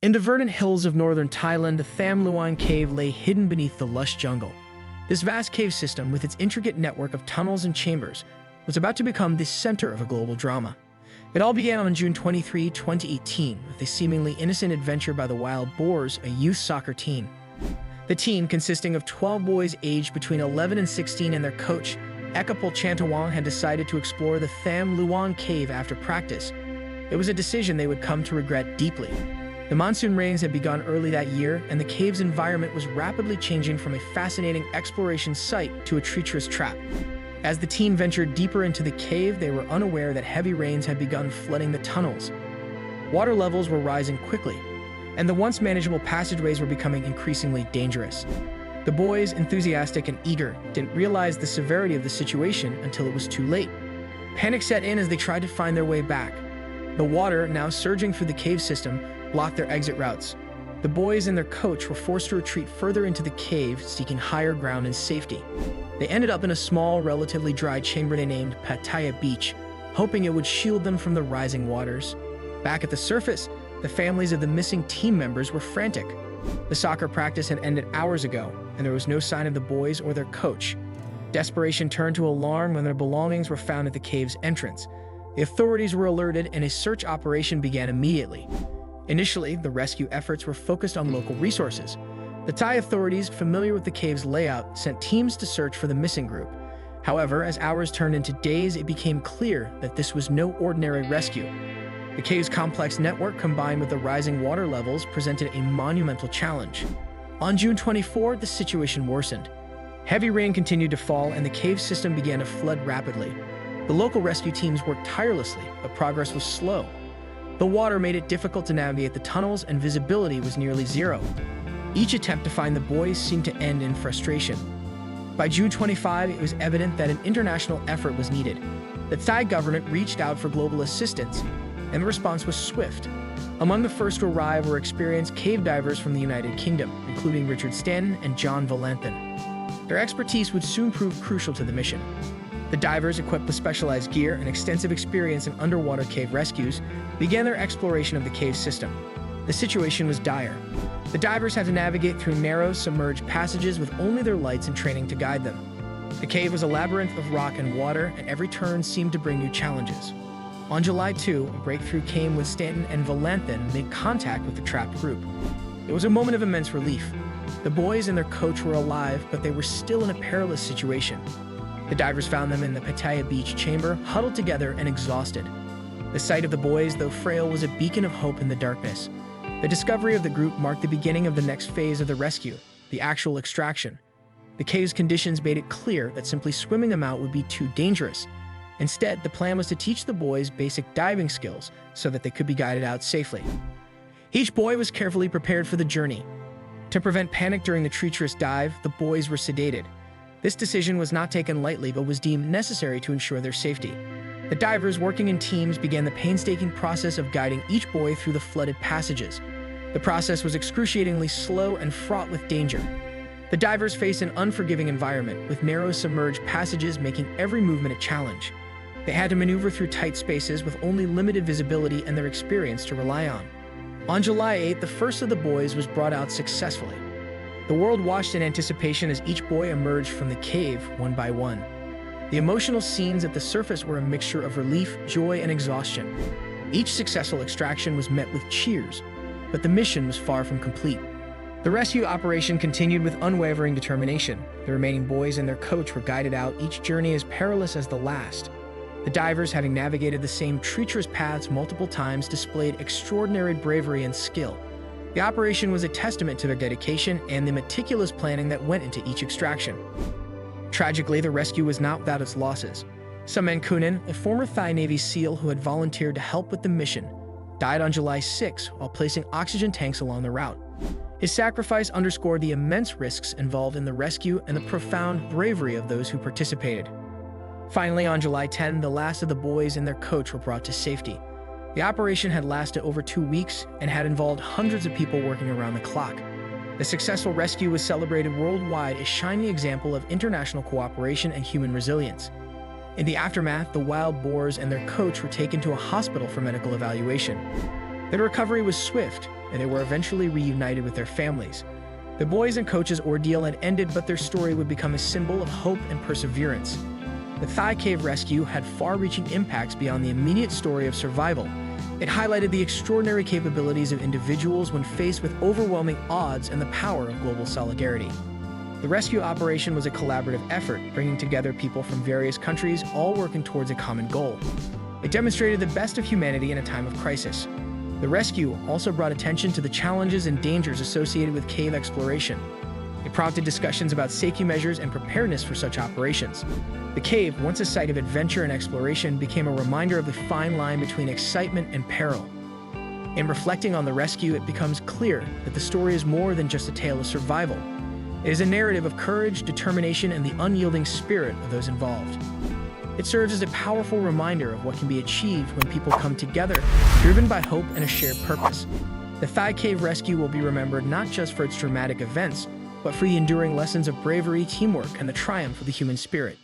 In the verdant hills of northern Thailand, the Tham Luang cave lay hidden beneath the lush jungle. This vast cave system, with its intricate network of tunnels and chambers, was about to become the center of a global drama. It all began on June 23, 2018, with a seemingly innocent adventure by the Wild Boars, a youth soccer team. The team, consisting of 12 boys aged between 11 and 16 and their coach, Tham Luang, had decided to explore the Tham Luang cave after practice. It was a decision they would come to regret deeply. The monsoon rains had begun early that year, and the cave's environment was rapidly changing from a fascinating exploration site to a treacherous trap. As the team ventured deeper into the cave, they were unaware that heavy rains had begun flooding the tunnels. Water levels were rising quickly, and the once manageable passageways were becoming increasingly dangerous. The boys, enthusiastic and eager, didn't realize the severity of the situation until it was too late. Panic set in as they tried to find their way back. The water, now surging through the cave system, blocked their exit routes. The boys and their coach were forced to retreat further into the cave, seeking higher ground and safety. They ended up in a small, relatively dry chamber they named Pattaya Beach, hoping it would shield them from the rising waters. Back at the surface, the families of the missing team members were frantic. The soccer practice had ended hours ago, and there was no sign of the boys or their coach. Desperation turned to alarm when their belongings were found at the cave's entrance. The authorities were alerted, and a search operation began immediately. Initially, the rescue efforts were focused on local resources. The Thai authorities, familiar with the cave's layout, sent teams to search for the missing group. However, as hours turned into days, it became clear that this was no ordinary rescue. The cave's complex network, combined with the rising water levels, presented a monumental challenge. On June 24, the situation worsened. Heavy rain continued to fall, and the cave system began to flood rapidly. The local rescue teams worked tirelessly, but progress was slow. The water made it difficult to navigate the tunnels, and visibility was nearly zero. Each attempt to find the boys seemed to end in frustration. By June 25, it was evident that an international effort was needed. The Thai government reached out for global assistance, and the response was swift. Among the first to arrive were experienced cave divers from the United Kingdom, including Richard Stanton and John Valenthin. Their expertise would soon prove crucial to the mission. The divers, equipped with specialized gear and extensive experience in underwater cave rescues, began their exploration of the cave system. The situation was dire. The divers had to navigate through narrow, submerged passages with only their lights and training to guide them. The cave was a labyrinth of rock and water, and every turn seemed to bring new challenges. On July 2, a breakthrough came when Stanton and Valenthin made contact with the trapped group. It was a moment of immense relief. The boys and their coach were alive, but they were still in a perilous situation. The divers found them in the Pattaya Beach chamber, huddled together and exhausted. The sight of the boys, though frail, was a beacon of hope in the darkness. The discovery of the group marked the beginning of the next phase of the rescue, the actual extraction. The cave's conditions made it clear that simply swimming them out would be too dangerous. Instead, the plan was to teach the boys basic diving skills so that they could be guided out safely. Each boy was carefully prepared for the journey. To prevent panic during the treacherous dive, the boys were sedated. This decision was not taken lightly, but was deemed necessary to ensure their safety. The divers, working in teams, began the painstaking process of guiding each boy through the flooded passages. The process was excruciatingly slow and fraught with danger. The divers faced an unforgiving environment, with narrow submerged passages making every movement a challenge. They had to maneuver through tight spaces with only limited visibility and their experience to rely on. On July 8, the first of the boys was brought out successfully. The world watched in anticipation as each boy emerged from the cave one by one. The emotional scenes at the surface were a mixture of relief, joy, and exhaustion. Each successful extraction was met with cheers, but the mission was far from complete. The rescue operation continued with unwavering determination. The remaining boys and their coach were guided out, each journey as perilous as the last. The divers, having navigated the same treacherous paths multiple times, displayed extraordinary bravery and skill. The operation was a testament to their dedication and the meticulous planning that went into each extraction. Tragically, the rescue was not without its losses. Saman Kunan, a former Thai Navy SEAL who had volunteered to help with the mission, died on July 6 while placing oxygen tanks along the route. His sacrifice underscored the immense risks involved in the rescue and the profound bravery of those who participated. Finally, on July 10, the last of the boys and their coach were brought to safety. The operation had lasted over 2 weeks and had involved hundreds of people working around the clock. The successful rescue was celebrated worldwide, a shining example of international cooperation and human resilience. In the aftermath, the wild boars and their coach were taken to a hospital for medical evaluation. Their recovery was swift, and they were eventually reunited with their families. The boys and coach's ordeal had ended, but their story would become a symbol of hope and perseverance. The Thai cave rescue had far-reaching impacts beyond the immediate story of survival. It highlighted the extraordinary capabilities of individuals when faced with overwhelming odds and the power of global solidarity. The rescue operation was a collaborative effort, bringing together people from various countries, all working towards a common goal. It demonstrated the best of humanity in a time of crisis. The rescue also brought attention to the challenges and dangers associated with cave exploration. It prompted discussions about safety measures and preparedness for such operations. The cave, once a site of adventure and exploration, became a reminder of the fine line between excitement and peril. In reflecting on the rescue, it becomes clear that the story is more than just a tale of survival. It is a narrative of courage, determination, and the unyielding spirit of those involved. It serves as a powerful reminder of what can be achieved when people come together, driven by hope and a shared purpose. The Thai cave rescue will be remembered not just for its dramatic events, but for the enduring lessons of bravery, teamwork, and the triumph of the human spirit.